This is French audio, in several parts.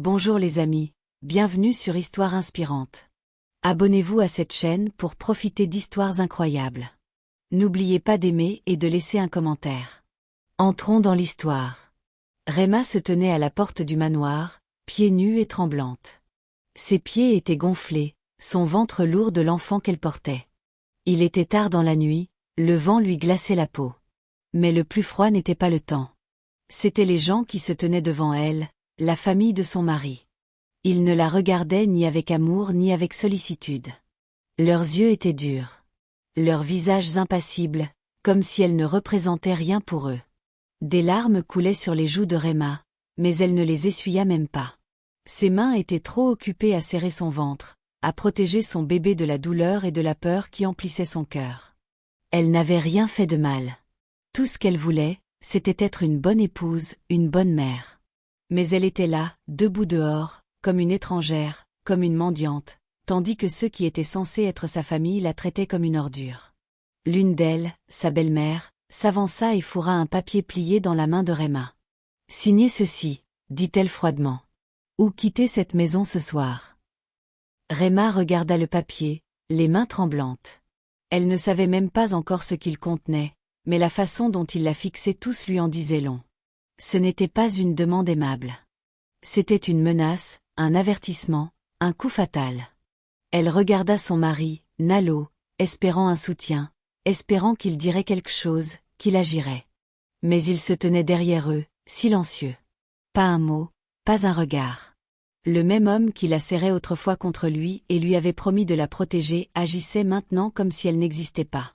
Bonjour les amis, bienvenue sur Histoire Inspirante. Abonnez-vous à cette chaîne pour profiter d'histoires incroyables. N'oubliez pas d'aimer et de laisser un commentaire. Entrons dans l'histoire. Rema se tenait à la porte du manoir, pieds nus et tremblante. Ses pieds étaient gonflés, son ventre lourd de l'enfant qu'elle portait. Il était tard dans la nuit, le vent lui glaçait la peau. Mais le plus froid n'était pas le temps. C'étaient les gens qui se tenaient devant elle, la famille de son mari. Ils ne la regardaient ni avec amour ni avec sollicitude. Leurs yeux étaient durs. Leurs visages impassibles, comme si elle ne représentait rien pour eux. Des larmes coulaient sur les joues de Rema, mais elle ne les essuya même pas. Ses mains étaient trop occupées à serrer son ventre, à protéger son bébé de la douleur et de la peur qui emplissaient son cœur. Elle n'avait rien fait de mal. Tout ce qu'elle voulait, c'était être une bonne épouse, une bonne mère. Mais elle était là, debout dehors, comme une étrangère, comme une mendiante, tandis que ceux qui étaient censés être sa famille la traitaient comme une ordure. L'une d'elles, sa belle-mère, s'avança et fourra un papier plié dans la main de Rema. « Signez ceci », dit-elle froidement. « Ou quittez cette maison ce soir. » Rema regarda le papier, les mains tremblantes. Elle ne savait même pas encore ce qu'il contenait, mais la façon dont il la fixait tous lui en disait long. Ce n'était pas une demande aimable. C'était une menace, un avertissement, un coup fatal. Elle regarda son mari, Nalo, espérant un soutien, espérant qu'il dirait quelque chose, qu'il agirait. Mais il se tenait derrière eux, silencieux. Pas un mot, pas un regard. Le même homme qui la serrait autrefois contre lui et lui avait promis de la protéger agissait maintenant comme si elle n'existait pas.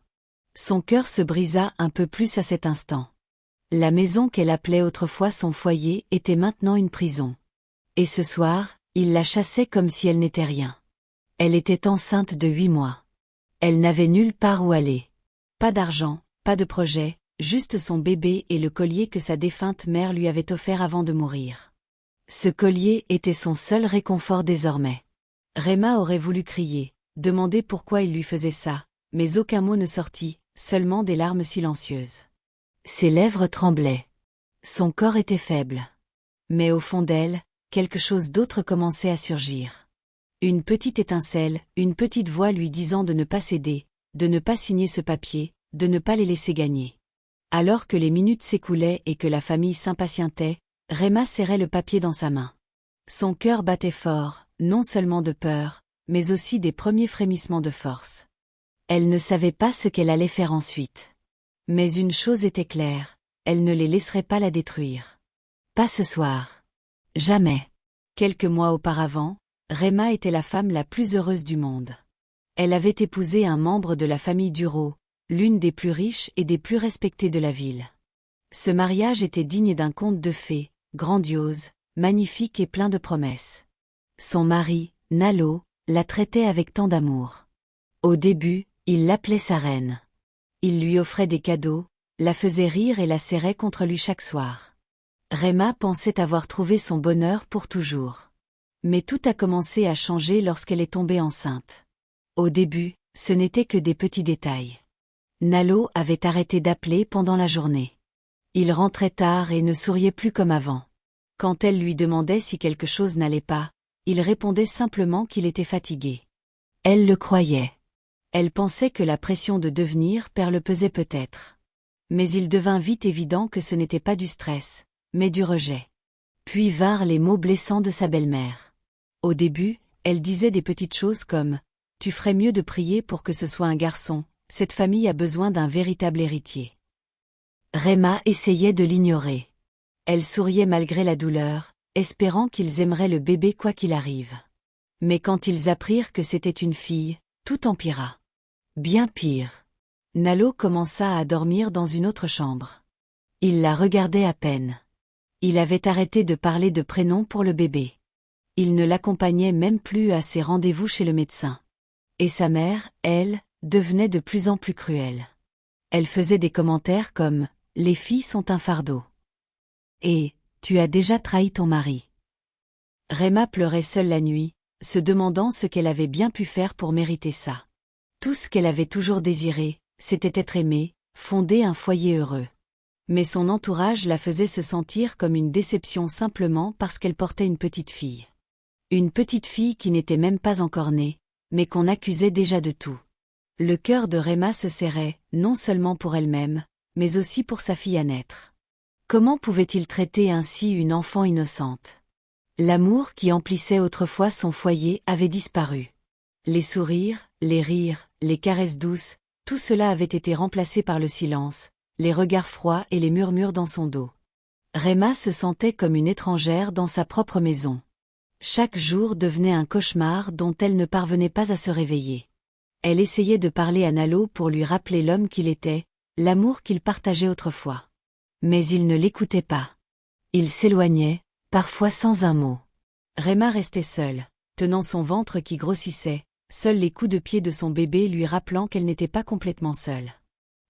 Son cœur se brisa un peu plus à cet instant. La maison qu'elle appelait autrefois son foyer était maintenant une prison. Et ce soir, il la chassait comme si elle n'était rien. Elle était enceinte de 8 mois. Elle n'avait nulle part où aller. Pas d'argent, pas de projet, juste son bébé et le collier que sa défunte mère lui avait offert avant de mourir. Ce collier était son seul réconfort désormais. Rema aurait voulu crier, demander pourquoi il lui faisait ça, mais aucun mot ne sortit, seulement des larmes silencieuses. Ses lèvres tremblaient. Son corps était faible. Mais au fond d'elle, quelque chose d'autre commençait à surgir. Une petite étincelle, une petite voix lui disant de ne pas céder, de ne pas signer ce papier, de ne pas les laisser gagner. Alors que les minutes s'écoulaient et que la famille s'impatientait, Rema serrait le papier dans sa main. Son cœur battait fort, non seulement de peur, mais aussi des premiers frémissements de force. Elle ne savait pas ce qu'elle allait faire ensuite. Mais une chose était claire, elle ne les laisserait pas la détruire. Pas ce soir. Jamais. Quelques mois auparavant, Rema était la femme la plus heureuse du monde. Elle avait épousé un membre de la famille Duro, l'une des plus riches et des plus respectées de la ville. Ce mariage était digne d'un conte de fées, grandiose, magnifique et plein de promesses. Son mari, Nalo, la traitait avec tant d'amour. Au début, il l'appelait sa reine. Il lui offrait des cadeaux, la faisait rire et la serrait contre lui chaque soir. Rema pensait avoir trouvé son bonheur pour toujours. Mais tout a commencé à changer lorsqu'elle est tombée enceinte. Au début, ce n'était que des petits détails. Nalo avait arrêté d'appeler pendant la journée. Il rentrait tard et ne souriait plus comme avant. Quand elle lui demandait si quelque chose n'allait pas, il répondait simplement qu'il était fatigué. Elle le croyait. Elle pensait que la pression de devenir père le pesait peut-être. Mais il devint vite évident que ce n'était pas du stress, mais du rejet. Puis vinrent les mots blessants de sa belle-mère. Au début, elle disait des petites choses comme « Tu ferais mieux de prier pour que ce soit un garçon, cette famille a besoin d'un véritable héritier. » Rema essayait de l'ignorer. Elle souriait malgré la douleur, espérant qu'ils aimeraient le bébé quoi qu'il arrive. Mais quand ils apprirent que c'était une fille, tout empira. Bien pire. Nalo commença à dormir dans une autre chambre. Il la regardait à peine. Il avait arrêté de parler de prénom pour le bébé. Il ne l'accompagnait même plus à ses rendez-vous chez le médecin. Et sa mère, elle, devenait de plus en plus cruelle. Elle faisait des commentaires comme « Les filles sont un fardeau » et « Tu as déjà trahi ton mari ». Rema pleurait seule la nuit, se demandant ce qu'elle avait bien pu faire pour mériter ça. Tout ce qu'elle avait toujours désiré, c'était être aimée, fonder un foyer heureux. Mais son entourage la faisait se sentir comme une déception simplement parce qu'elle portait une petite fille. Une petite fille qui n'était même pas encore née, mais qu'on accusait déjà de tout. Le cœur de Réma se serrait, non seulement pour elle-même, mais aussi pour sa fille à naître. Comment pouvait-il traiter ainsi une enfant innocente? L'amour qui emplissait autrefois son foyer avait disparu. Les sourires, les rires, les caresses douces, tout cela avait été remplacé par le silence, les regards froids et les murmures dans son dos. Réma se sentait comme une étrangère dans sa propre maison. Chaque jour devenait un cauchemar dont elle ne parvenait pas à se réveiller. Elle essayait de parler à Nalo pour lui rappeler l'homme qu'il était, l'amour qu'il partageait autrefois. Mais il ne l'écoutait pas. Il s'éloignait, parfois sans un mot. Réma restait seule, tenant son ventre qui grossissait, seuls les coups de pied de son bébé lui rappelant qu'elle n'était pas complètement seule.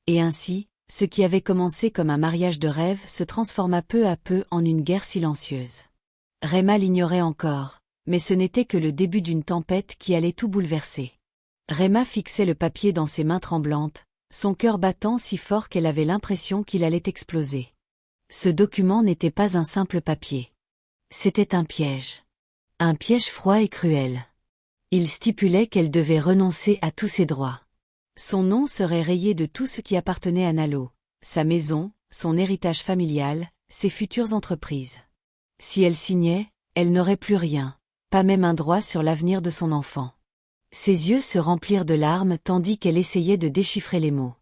Et ainsi, ce qui avait commencé comme un mariage de rêve se transforma peu à peu en une guerre silencieuse. Réma l'ignorait encore, mais ce n'était que le début d'une tempête qui allait tout bouleverser. Réma fixait le papier dans ses mains tremblantes, son cœur battant si fort qu'elle avait l'impression qu'il allait exploser. Ce document n'était pas un simple papier. C'était un piège. Un piège froid et cruel. Il stipulait qu'elle devait renoncer à tous ses droits. Son nom serait rayé de tout ce qui appartenait à Nalo, sa maison, son héritage familial, ses futures entreprises. Si elle signait, elle n'aurait plus rien, pas même un droit sur l'avenir de son enfant. Ses yeux se remplirent de larmes tandis qu'elle essayait de déchiffrer les mots.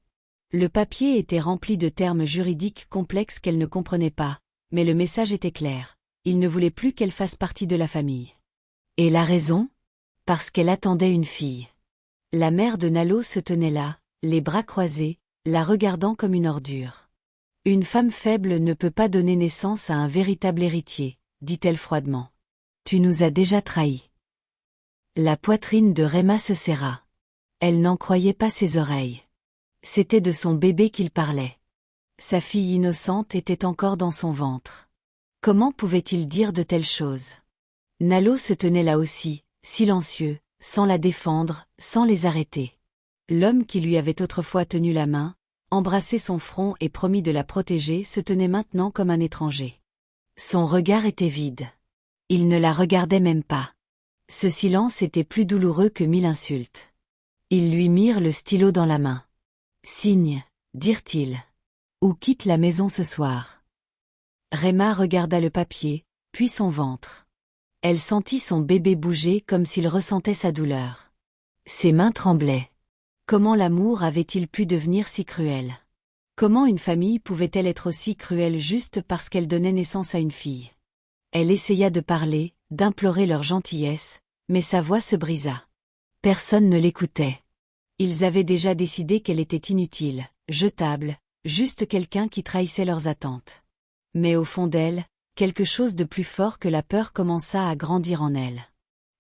Le papier était rempli de termes juridiques complexes qu'elle ne comprenait pas, mais le message était clair. Il ne voulait plus qu'elle fasse partie de la famille. Et la raison? Parce qu'elle attendait une fille. La mère de Nalo se tenait là, les bras croisés, la regardant comme une ordure. Une femme faible ne peut pas donner naissance à un véritable héritier, dit-elle froidement. Tu nous as déjà trahis. La poitrine de Réma se serra. Elle n'en croyait pas ses oreilles. C'était de son bébé qu'il parlait. Sa fille innocente était encore dans son ventre. Comment pouvait-il dire de telles choses? Nalo se tenait là aussi, silencieux, sans la défendre, sans les arrêter. L'homme qui lui avait autrefois tenu la main, embrassé son front et promis de la protéger se tenait maintenant comme un étranger. Son regard était vide. Il ne la regardait même pas. Ce silence était plus douloureux que 1000 insultes. Ils lui mirent le stylo dans la main. Signe, dirent-ils. Ou quitte la maison ce soir. Réma regarda le papier, puis son ventre. Elle sentit son bébé bouger comme s'il ressentait sa douleur. Ses mains tremblaient. Comment l'amour avait-il pu devenir si cruel? Comment une famille pouvait-elle être aussi cruelle juste parce qu'elle donnait naissance à une fille? Elle essaya de parler, d'implorer leur gentillesse, mais sa voix se brisa. Personne ne l'écoutait. Ils avaient déjà décidé qu'elle était inutile, jetable, juste quelqu'un qui trahissait leurs attentes. Mais au fond d'elle, quelque chose de plus fort que la peur commença à grandir en elle.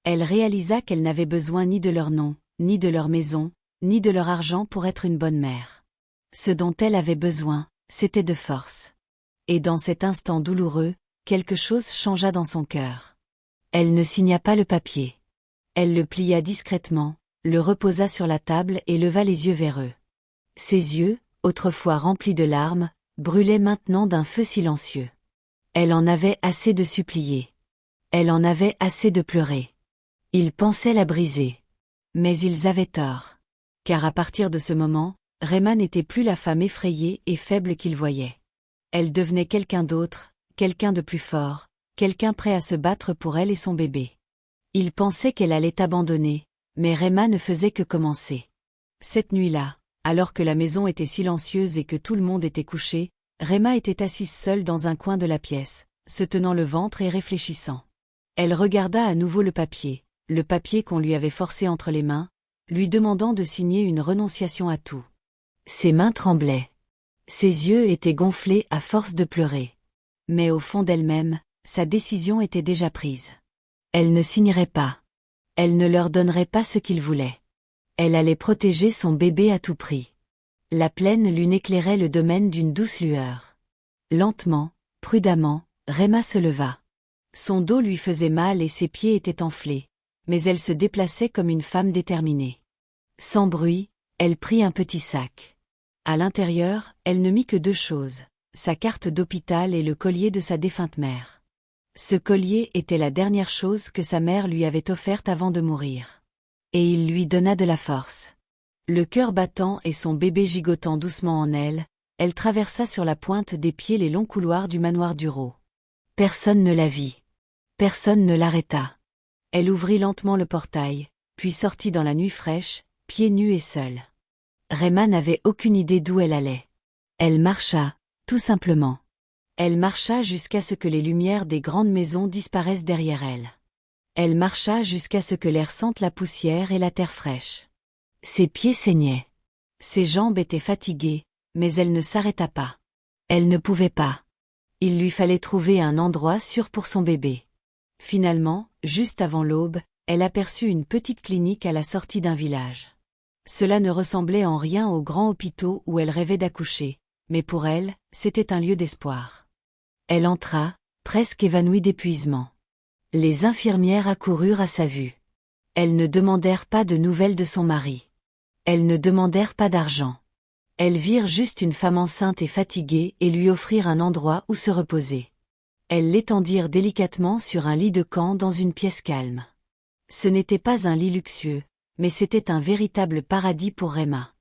Elle réalisa qu'elle n'avait besoin ni de leur nom, ni de leur maison, ni de leur argent pour être une bonne mère. Ce dont elle avait besoin, c'était de force. Et dans cet instant douloureux, quelque chose changea dans son cœur. Elle ne signa pas le papier. Elle le plia discrètement, le reposa sur la table et leva les yeux vers eux. Ses yeux, autrefois remplis de larmes, brûlaient maintenant d'un feu silencieux. Elle en avait assez de supplier. Elle en avait assez de pleurer. Ils pensaient la briser. Mais ils avaient tort. Car à partir de ce moment, Réma n'était plus la femme effrayée et faible qu'il voyait. Elle devenait quelqu'un d'autre, quelqu'un de plus fort, quelqu'un prêt à se battre pour elle et son bébé. Il pensait qu'elle allait abandonner, mais Réma ne faisait que commencer. Cette nuit-là, alors que la maison était silencieuse et que tout le monde était couché, Réma était assise seule dans un coin de la pièce, se tenant le ventre et réfléchissant. Elle regarda à nouveau le papier qu'on lui avait forcé entre les mains, lui demandant de signer une renonciation à tout. Ses mains tremblaient. Ses yeux étaient gonflés à force de pleurer. Mais au fond d'elle-même, sa décision était déjà prise. Elle ne signerait pas. Elle ne leur donnerait pas ce qu'ils voulaient. Elle allait protéger son bébé à tout prix. La pleine lune éclairait le domaine d'une douce lueur. Lentement, prudemment, Réma se leva. Son dos lui faisait mal et ses pieds étaient enflés, mais elle se déplaçait comme une femme déterminée. Sans bruit, elle prit un petit sac. À l'intérieur, elle ne mit que 2 choses, sa carte d'hôpital et le collier de sa défunte mère. Ce collier était la dernière chose que sa mère lui avait offerte avant de mourir. Et il lui donna de la force. Le cœur battant et son bébé gigotant doucement en elle, elle traversa sur la pointe des pieds les longs couloirs du manoir d'Uro. Personne ne la vit. Personne ne l'arrêta. Elle ouvrit lentement le portail, puis sortit dans la nuit fraîche, pieds nus et seule. Rema n'avait aucune idée d'où elle allait. Elle marcha, tout simplement. Elle marcha jusqu'à ce que les lumières des grandes maisons disparaissent derrière elle. Elle marcha jusqu'à ce que l'air sente la poussière et la terre fraîche. Ses pieds saignaient. Ses jambes étaient fatiguées, mais elle ne s'arrêta pas. Elle ne pouvait pas. Il lui fallait trouver un endroit sûr pour son bébé. Finalement, juste avant l'aube, elle aperçut une petite clinique à la sortie d'un village. Cela ne ressemblait en rien aux grands hôpitaux où elle rêvait d'accoucher, mais pour elle, c'était un lieu d'espoir. Elle entra, presque évanouie d'épuisement. Les infirmières accoururent à sa vue. Elles ne demandèrent pas de nouvelles de son mari. Elles ne demandèrent pas d'argent. Elles virent juste une femme enceinte et fatiguée et lui offrirent un endroit où se reposer. Elles l'étendirent délicatement sur un lit de camp dans une pièce calme. Ce n'était pas un lit luxueux, mais c'était un véritable paradis pour Rema.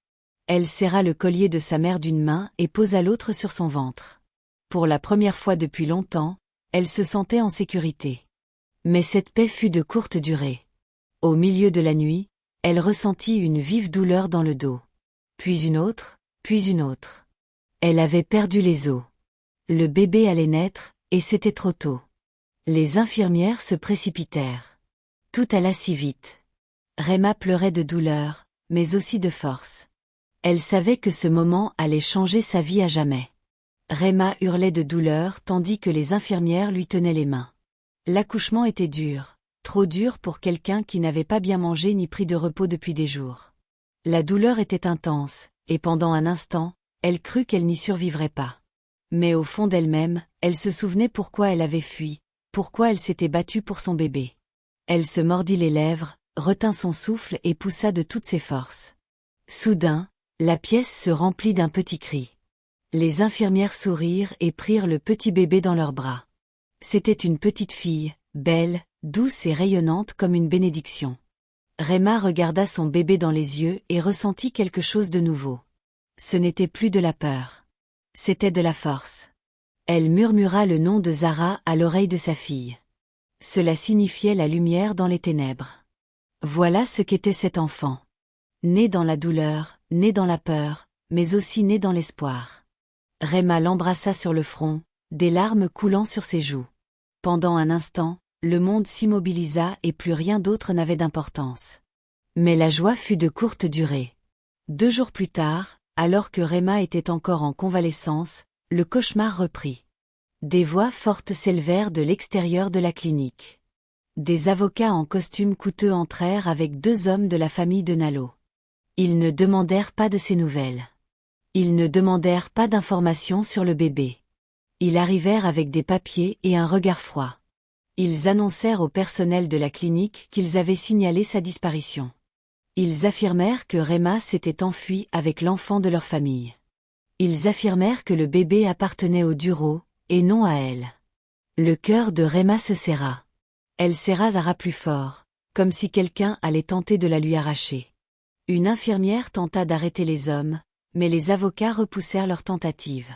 Elle serra le collier de sa mère d'une main et posa l'autre sur son ventre. Pour la première fois depuis longtemps, elle se sentait en sécurité. Mais cette paix fut de courte durée. Au milieu de la nuit, elle ressentit une vive douleur dans le dos. Puis une autre, puis une autre. Elle avait perdu les os. Le bébé allait naître, et c'était trop tôt. Les infirmières se précipitèrent. Tout alla si vite. Rema pleurait de douleur, mais aussi de force. Elle savait que ce moment allait changer sa vie à jamais. Rema hurlait de douleur tandis que les infirmières lui tenaient les mains. L'accouchement était dur, trop dur pour quelqu'un qui n'avait pas bien mangé ni pris de repos depuis des jours. La douleur était intense, et pendant un instant, elle crut qu'elle n'y survivrait pas. Mais au fond d'elle-même, elle se souvenait pourquoi elle avait fui, pourquoi elle s'était battue pour son bébé. Elle se mordit les lèvres, retint son souffle et poussa de toutes ses forces. Soudain, la pièce se remplit d'un petit cri. Les infirmières sourirent et prirent le petit bébé dans leurs bras. C'était une petite fille, belle, douce et rayonnante comme une bénédiction. Rema regarda son bébé dans les yeux et ressentit quelque chose de nouveau. Ce n'était plus de la peur. C'était de la force. Elle murmura le nom de Zara à l'oreille de sa fille. Cela signifiait la lumière dans les ténèbres. Voilà ce qu'était cet enfant. Né dans la douleur, né dans la peur, mais aussi né dans l'espoir. Rema l'embrassa sur le front, des larmes coulant sur ses joues. Pendant un instant, le monde s'immobilisa et plus rien d'autre n'avait d'importance. Mais la joie fut de courte durée. 2 jours plus tard, alors que Rema était encore en convalescence, le cauchemar reprit. Des voix fortes s'élevèrent de l'extérieur de la clinique. Des avocats en costume coûteux entrèrent avec 2 hommes de la famille de Nalo. Ils ne demandèrent pas de ses nouvelles. Ils ne demandèrent pas d'informations sur le bébé. Ils arrivèrent avec des papiers et un regard froid. Ils annoncèrent au personnel de la clinique qu'ils avaient signalé sa disparition. Ils affirmèrent que Rema s'était enfuie avec l'enfant de leur famille. Ils affirmèrent que le bébé appartenait au Duro, et non à elle. Le cœur de Rema se serra. Elle serra Zara plus fort, comme si quelqu'un allait tenter de la lui arracher. Une infirmière tenta d'arrêter les hommes, mais les avocats repoussèrent leur tentative.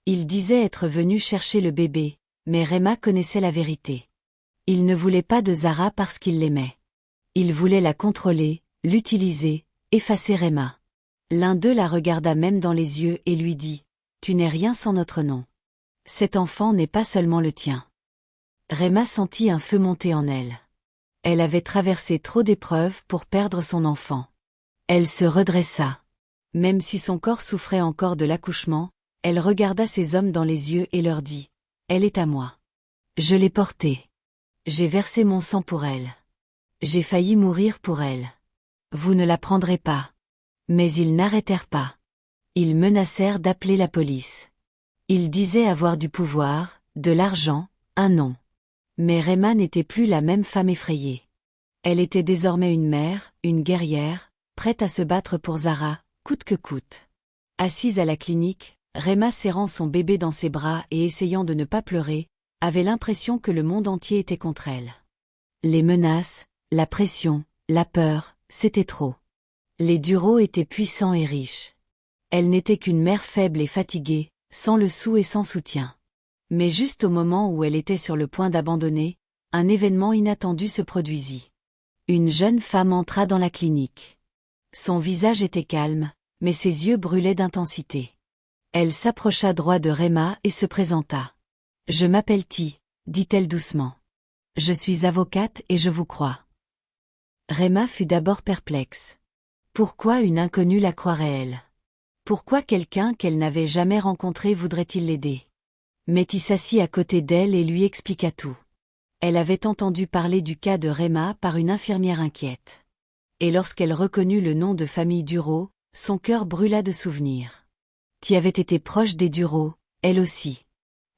Ils disaient être venus chercher le bébé, mais Rema connaissait la vérité. Il ne voulait pas de Zara parce qu'il l'aimait. Il voulait la contrôler, l'utiliser, effacer Rema. L'un d'eux la regarda même dans les yeux et lui dit « Tu n'es rien sans notre nom. Cet enfant n'est pas seulement le tien. » Rema sentit un feu monter en elle. Elle avait traversé trop d'épreuves pour perdre son enfant. Elle se redressa. Même si son corps souffrait encore de l'accouchement, elle regarda ces hommes dans les yeux et leur dit « Elle est à moi. Je l'ai portée. J'ai versé mon sang pour elle. J'ai failli mourir pour elle. Vous ne la prendrez pas. » Mais ils n'arrêtèrent pas. Ils menacèrent d'appeler la police. Ils disaient avoir du pouvoir, de l'argent, un nom. Mais Rema n'était plus la même femme effrayée. Elle était désormais une mère, une guerrière, prête à se battre pour Zara, coûte que coûte. Assise à la clinique, Réma serrant son bébé dans ses bras et essayant de ne pas pleurer, avait l'impression que le monde entier était contre elle. Les menaces, la pression, la peur, c'était trop. Les Duro étaient puissants et riches. Elle n'était qu'une mère faible et fatiguée, sans le sou et sans soutien. Mais juste au moment où elle était sur le point d'abandonner, un événement inattendu se produisit. Une jeune femme entra dans la clinique. Son visage était calme, mais ses yeux brûlaient d'intensité. Elle s'approcha droit de Réma et se présenta. « Je m'appelle Ti », dit-elle doucement. « Je suis avocate et je vous crois. » Réma fut d'abord perplexe. Pourquoi une inconnue la croirait-elle? Pourquoi quelqu'un qu'elle n'avait jamais rencontré voudrait-il l'aider? Mais Ti s'assit à côté d'elle et lui expliqua tout. Elle avait entendu parler du cas de Réma par une infirmière inquiète. Et lorsqu'elle reconnut le nom de famille Duro, son cœur brûla de souvenirs. Ti avait été proche des Duro, elle aussi.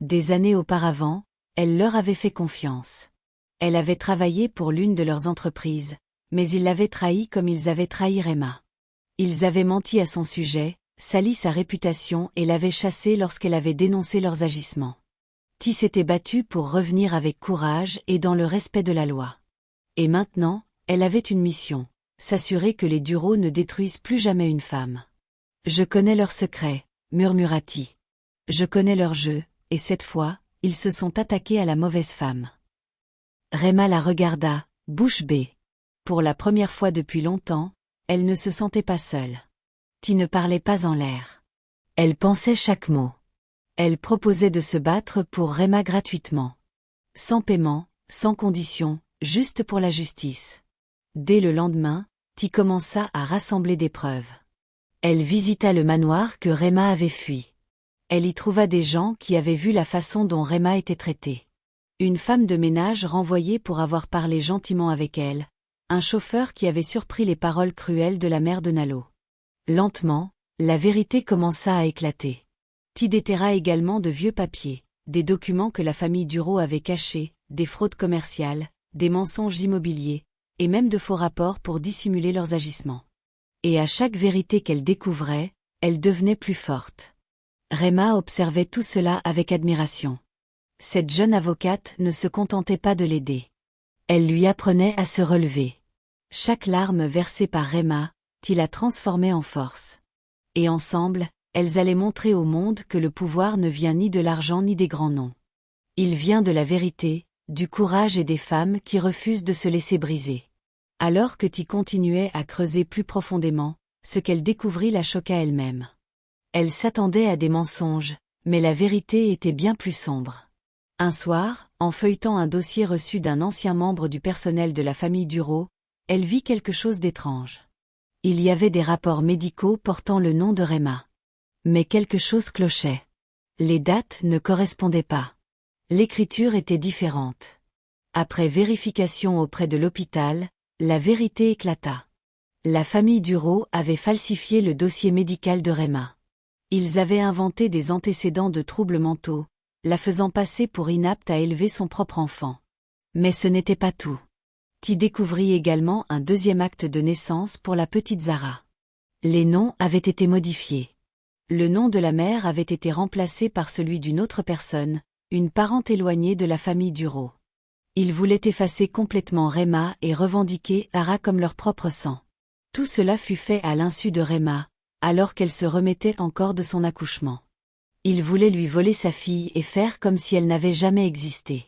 Des années auparavant, elle leur avait fait confiance. Elle avait travaillé pour l'une de leurs entreprises, mais ils l'avaient trahie comme ils avaient trahi Réma. Ils avaient menti à son sujet, sali sa réputation et l'avaient chassée lorsqu'elle avait dénoncé leurs agissements. Ti s'était battue pour revenir avec courage et dans le respect de la loi. Et maintenant, elle avait une mission, s'assurer que les Duro ne détruisent plus jamais une femme. « Je connais leurs secrets », murmura Ti. « Je connais leur jeu, et cette fois, ils se sont attaqués à la mauvaise femme. » Réma la regarda, bouche bée. Pour la première fois depuis longtemps, elle ne se sentait pas seule. Ti ne parlait pas en l'air. Elle pensait chaque mot. Elle proposait de se battre pour Réma gratuitement. Sans paiement, sans condition, juste pour la justice. Dès le lendemain, Ti commença à rassembler des preuves. Elle visita le manoir que Réma avait fui. Elle y trouva des gens qui avaient vu la façon dont Réma était traitée. Une femme de ménage renvoyée pour avoir parlé gentiment avec elle, un chauffeur qui avait surpris les paroles cruelles de la mère de Nalo. Lentement, la vérité commença à éclater. Ti déterra également de vieux papiers, des documents que la famille Duro avait cachés, des fraudes commerciales, des mensonges immobiliers, et même de faux rapports pour dissimuler leurs agissements. Et à chaque vérité qu'elle découvrait, elle devenait plus forte. Réma observait tout cela avec admiration. Cette jeune avocate ne se contentait pas de l'aider. Elle lui apprenait à se relever. Chaque larme versée par Réma, Ti la transformait en force. Et ensemble, elles allaient montrer au monde que le pouvoir ne vient ni de l'argent ni des grands noms. Il vient de la vérité, du courage et des femmes qui refusent de se laisser briser. Alors que Ti continuait à creuser plus profondément, ce qu'elle découvrit la choqua elle-même. Elle s'attendait à des mensonges, mais la vérité était bien plus sombre. Un soir, en feuilletant un dossier reçu d'un ancien membre du personnel de la famille Duro, elle vit quelque chose d'étrange. Il y avait des rapports médicaux portant le nom de Réma. Mais quelque chose clochait. Les dates ne correspondaient pas. L'écriture était différente. Après vérification auprès de l'hôpital, la vérité éclata. La famille Duro avait falsifié le dossier médical de Réma. Ils avaient inventé des antécédents de troubles mentaux, la faisant passer pour inapte à élever son propre enfant. Mais ce n'était pas tout. Ti découvrit également un deuxième acte de naissance pour la petite Zara. Les noms avaient été modifiés. Le nom de la mère avait été remplacé par celui d'une autre personne, une parente éloignée de la famille Duro. Ils voulaient effacer complètement Réma et revendiquer Zara comme leur propre sang. Tout cela fut fait à l'insu de Réma, alors qu'elle se remettait encore de son accouchement. Ils voulaient lui voler sa fille et faire comme si elle n'avait jamais existé.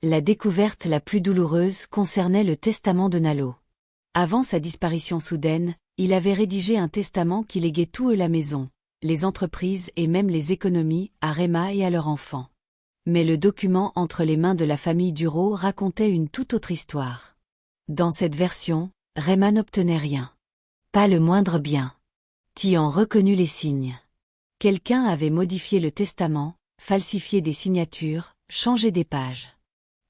La découverte la plus douloureuse concernait le testament de Nalo. Avant sa disparition soudaine, il avait rédigé un testament qui léguait tout la maison, les entreprises et même les économies à Réma et à leur enfant. Mais le document entre les mains de la famille Duro racontait une toute autre histoire. Dans cette version, Réma n'obtenait rien. Pas le moindre bien. Ti en reconnut les signes. Quelqu'un avait modifié le testament, falsifié des signatures, changé des pages.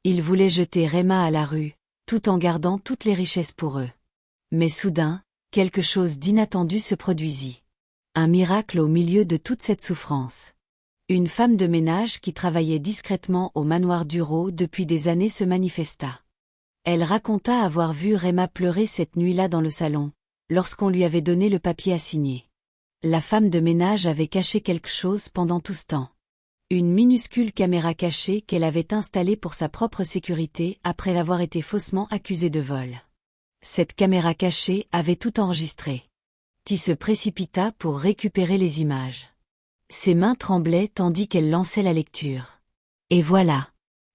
Ils voulaient jeter Réma à la rue, tout en gardant toutes les richesses pour eux. Mais soudain, quelque chose d'inattendu se produisit. Un miracle au milieu de toute cette souffrance. Une femme de ménage qui travaillait discrètement au manoir Duro depuis des années se manifesta. Elle raconta avoir vu Réma pleurer cette nuit-là dans le salon, lorsqu'on lui avait donné le papier à signer. La femme de ménage avait caché quelque chose pendant tout ce temps. Une minuscule caméra cachée qu'elle avait installée pour sa propre sécurité après avoir été faussement accusée de vol. Cette caméra cachée avait tout enregistré. Ti se précipita pour récupérer les images. Ses mains tremblaient tandis qu'elle lançait la lecture. Et voilà.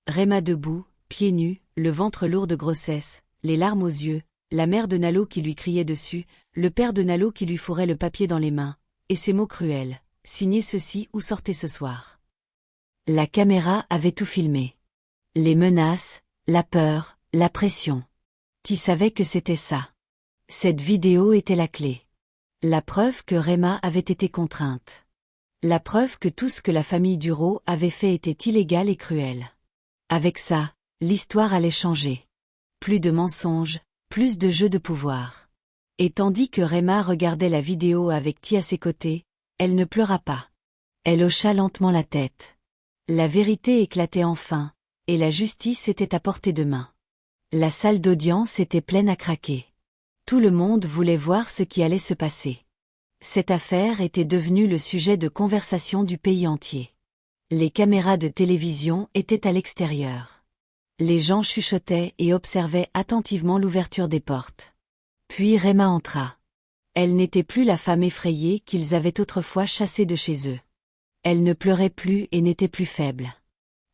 Rema debout, pieds nus, le ventre lourd de grossesse, les larmes aux yeux, la mère de Nalo qui lui criait dessus, le père de Nalo qui lui fourrait le papier dans les mains, et ces mots cruels, signez ceci ou sortez ce soir. La caméra avait tout filmé. Les menaces, la peur, la pression. Ti savait que c'était ça. Cette vidéo était la clé. La preuve que Rema avait été contrainte. La preuve que tout ce que la famille Duro avait fait était illégal et cruel. Avec ça, l'histoire allait changer. Plus de mensonges, plus de jeux de pouvoir. Et tandis que Rema regardait la vidéo avec Ti à ses côtés, elle ne pleura pas. Elle hocha lentement la tête. La vérité éclatait enfin, et la justice était à portée de main. La salle d'audience était pleine à craquer. Tout le monde voulait voir ce qui allait se passer. Cette affaire était devenue le sujet de conversation du pays entier. Les caméras de télévision étaient à l'extérieur. Les gens chuchotaient et observaient attentivement l'ouverture des portes. Puis Rema entra. Elle n'était plus la femme effrayée qu'ils avaient autrefois chassée de chez eux. Elle ne pleurait plus et n'était plus faible.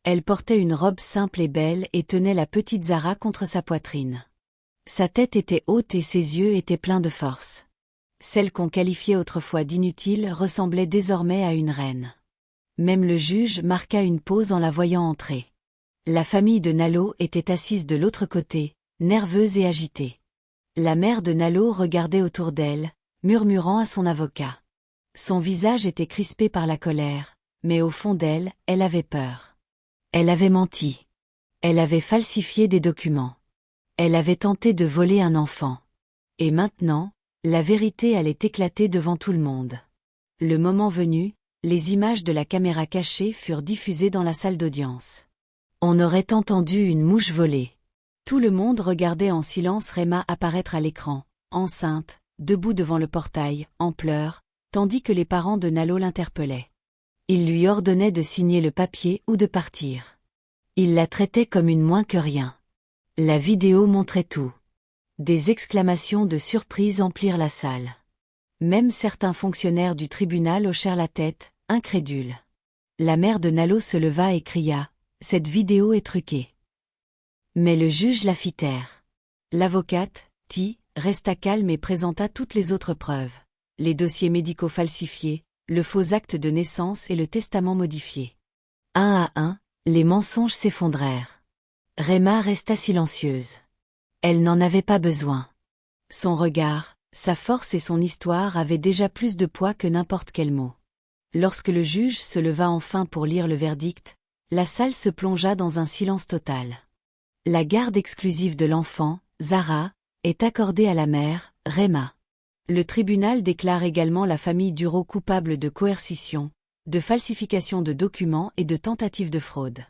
Elle portait une robe simple et belle et tenait la petite Zara contre sa poitrine. Sa tête était haute et ses yeux étaient pleins de force. Celle qu'on qualifiait autrefois d'inutile ressemblait désormais à une reine. Même le juge marqua une pause en la voyant entrer. La famille de Nalo était assise de l'autre côté, nerveuse et agitée. La mère de Nalo regardait autour d'elle, murmurant à son avocat. Son visage était crispé par la colère, mais au fond d'elle, elle avait peur. Elle avait menti. Elle avait falsifié des documents. Elle avait tenté de voler un enfant. Et maintenant, la vérité allait éclater devant tout le monde. Le moment venu, les images de la caméra cachée furent diffusées dans la salle d'audience. On aurait entendu une mouche voler. Tout le monde regardait en silence Rema apparaître à l'écran, enceinte, debout devant le portail, en pleurs, tandis que les parents de Nalo l'interpellaient. Ils lui ordonnaient de signer le papier ou de partir. Ils la traitaient comme une moins que rien. La vidéo montrait tout. Des exclamations de surprise emplirent la salle. Même certains fonctionnaires du tribunal hochèrent la tête, incrédules. La mère de Nalo se leva et cria « Cette vidéo est truquée ». Mais le juge la fit taire. L'avocate, Ti, resta calme et présenta toutes les autres preuves. Les dossiers médicaux falsifiés, le faux acte de naissance et le testament modifié. Un à un, les mensonges s'effondrèrent. Rema resta silencieuse. Elle n'en avait pas besoin. Son regard, sa force et son histoire avaient déjà plus de poids que n'importe quel mot. Lorsque le juge se leva enfin pour lire le verdict, la salle se plongea dans un silence total. La garde exclusive de l'enfant, Zara, est accordée à la mère, Rema. Le tribunal déclare également la famille Duro coupable de coercition, de falsification de documents et de tentative de fraude.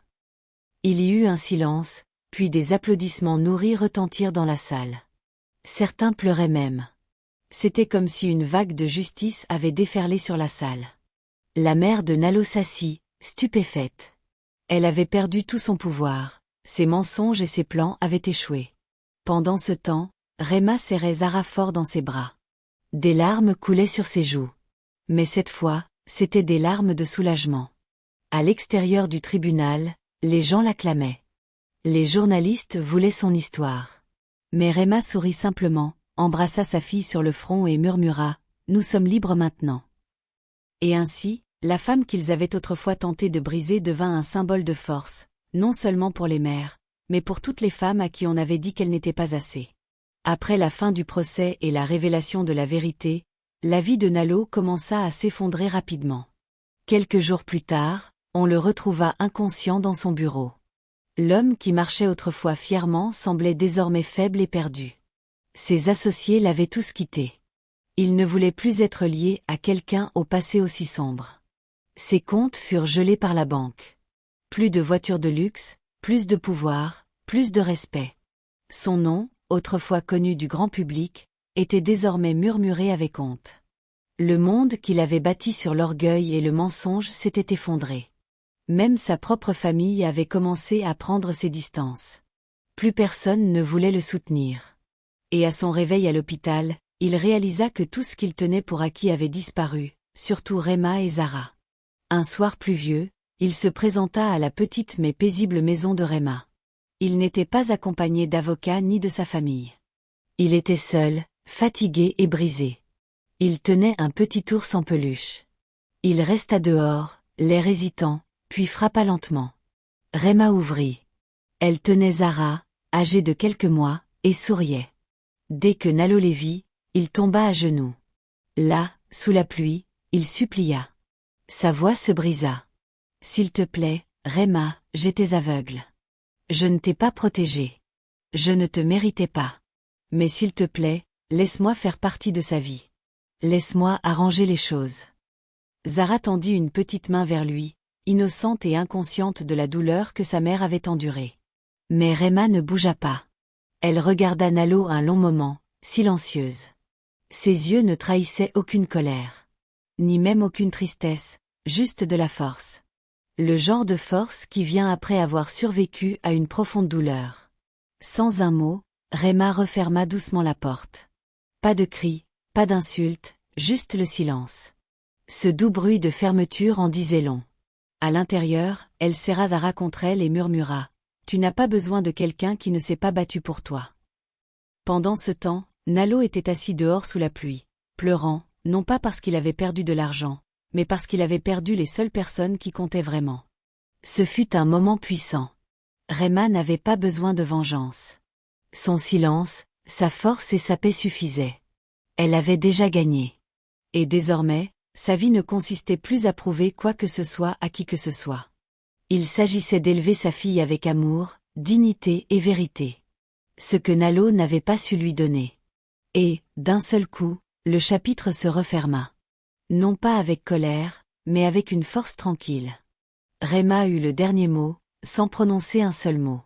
Il y eut un silence, puis des applaudissements nourris retentirent dans la salle. Certains pleuraient même. C'était comme si une vague de justice avait déferlé sur la salle. La mère de Nalo s'assit, stupéfaite. Elle avait perdu tout son pouvoir, ses mensonges et ses plans avaient échoué. Pendant ce temps, Rema serrait Zara fort dans ses bras. Des larmes coulaient sur ses joues. Mais cette fois, c'étaient des larmes de soulagement. À l'extérieur du tribunal, les gens l'acclamaient. Les journalistes voulaient son histoire. Mais Rema sourit simplement, embrassa sa fille sur le front et murmura « Nous sommes libres maintenant ». Et ainsi, la femme qu'ils avaient autrefois tenté de briser devint un symbole de force, non seulement pour les mères, mais pour toutes les femmes à qui on avait dit qu'elles n'étaient pas assez. Après la fin du procès et la révélation de la vérité, la vie de Nalo commença à s'effondrer rapidement. Quelques jours plus tard, on le retrouva inconscient dans son bureau. L'homme qui marchait autrefois fièrement semblait désormais faible et perdu. Ses associés l'avaient tous quitté. Il ne voulait plus être lié à quelqu'un au passé aussi sombre. Ses comptes furent gelés par la banque. Plus de voitures de luxe, plus de pouvoir, plus de respect. Son nom, autrefois connu du grand public, était désormais murmuré avec honte. Le monde qu'il avait bâti sur l'orgueil et le mensonge s'était effondré. Même sa propre famille avait commencé à prendre ses distances. Plus personne ne voulait le soutenir. Et à son réveil à l'hôpital, il réalisa que tout ce qu'il tenait pour acquis avait disparu, surtout Rema et Zara. Un soir pluvieux, il se présenta à la petite mais paisible maison de Rema. Il n'était pas accompagné d'avocat ni de sa famille. Il était seul, fatigué et brisé. Il tenait un petit ours en peluche. Il resta dehors, l'air hésitant, puis frappa lentement. Rema ouvrit. Elle tenait Zara, âgée de quelques mois, et souriait. Dès que Nalo les vit, il tomba à genoux. Là, sous la pluie, il supplia. Sa voix se brisa. « S'il te plaît, Rema, j'étais aveugle. Je ne t'ai pas protégé. Je ne te méritais pas. Mais s'il te plaît, laisse-moi faire partie de sa vie. Laisse-moi arranger les choses. » Zara tendit une petite main vers lui, innocente et inconsciente de la douleur que sa mère avait endurée. Mais Rema ne bougea pas. Elle regarda Nalo un long moment, silencieuse. Ses yeux ne trahissaient aucune colère. Ni même aucune tristesse, juste de la force. Le genre de force qui vient après avoir survécu à une profonde douleur. Sans un mot, Rema referma doucement la porte. Pas de cris, pas d'insultes, juste le silence. Ce doux bruit de fermeture en disait long. À l'intérieur, elle serra Zara contre elle et murmura. « Tu n'as pas besoin de quelqu'un qui ne s'est pas battu pour toi. » Pendant ce temps, Nalo était assis dehors sous la pluie, pleurant, non pas parce qu'il avait perdu de l'argent, mais parce qu'il avait perdu les seules personnes qui comptaient vraiment. Ce fut un moment puissant. Rema n'avait pas besoin de vengeance. Son silence, sa force et sa paix suffisaient. Elle avait déjà gagné. Et désormais, sa vie ne consistait plus à prouver quoi que ce soit à qui que ce soit. Il s'agissait d'élever sa fille avec amour, dignité et vérité. Ce que Nalo n'avait pas su lui donner. Et, d'un seul coup, le chapitre se referma. Non pas avec colère, mais avec une force tranquille. Rema eut le dernier mot, sans prononcer un seul mot.